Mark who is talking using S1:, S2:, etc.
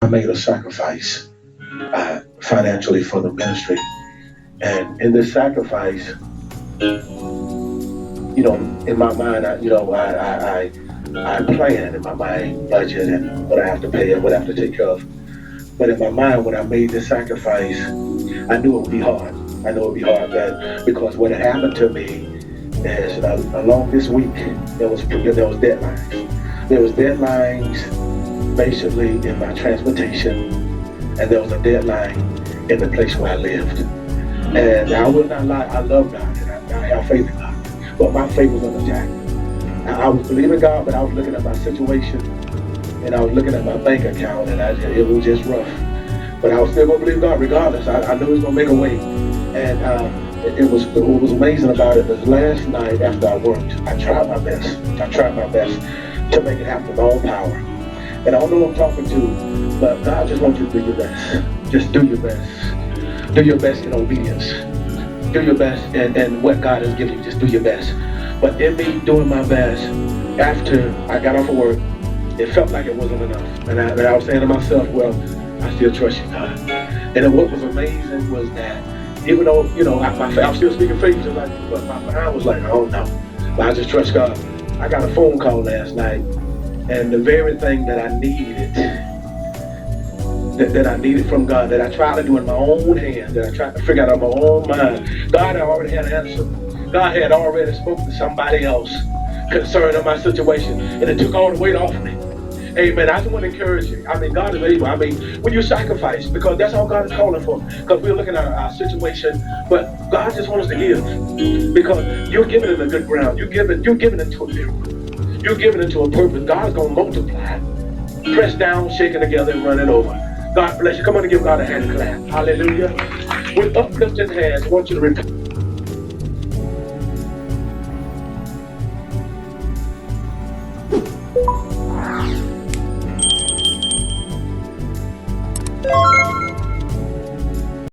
S1: I made a sacrifice financially for the ministry. And in this sacrifice, in my mind, I plan in my mind budget and what I have to pay and what I have to take care of. But in my mind, when I made this sacrifice, I knew it would be hard. I know it would be hard, because what had happened to me is along this week there was deadlines. There was deadlines basically in my transportation, and there was a deadline in the place where I lived. And I will not lie, I love God and I have faith in God, but my faith was on attack. I was believing God, but I was looking at my situation and I was looking at my bank account, and it was just rough. But I was still gonna believe God regardless. I knew He was gonna make a way. And what was amazing about it was last night after I worked, I tried my best. I tried my best to make it happen with all power. And I don't know who I'm talking to, but God just wants you to do your best. Just do your best. Do your best in obedience. Do your best and what God has given you. Just do your best. But in me doing my best, after I got off of work, it felt like it wasn't enough. And I was saying to myself, well, I still trust you, God. And then what was amazing was that even though, I'm still speaking faith, just like you, but my mind was like, I don't know. But I just trust God. I got a phone call last night, and the very thing that I needed, that I needed from God, that I tried to do in my own hands, that I tried to figure out on my own mind, God had already had an answer. God had already spoken to somebody else concerning my situation, and it took all the weight off me. Amen. I just want to encourage you. God is able. When you sacrifice, because that's all God is calling for. Because we're looking at our situation, but God just wants us to give. Because you're giving it a good ground. You're giving into a miracle. You're giving into a purpose. God's going to multiply. Press down, shaking together, and run it over. God bless you. Come on and give God a hand clap. Hallelujah. With uplifted hands, I want you to repeat.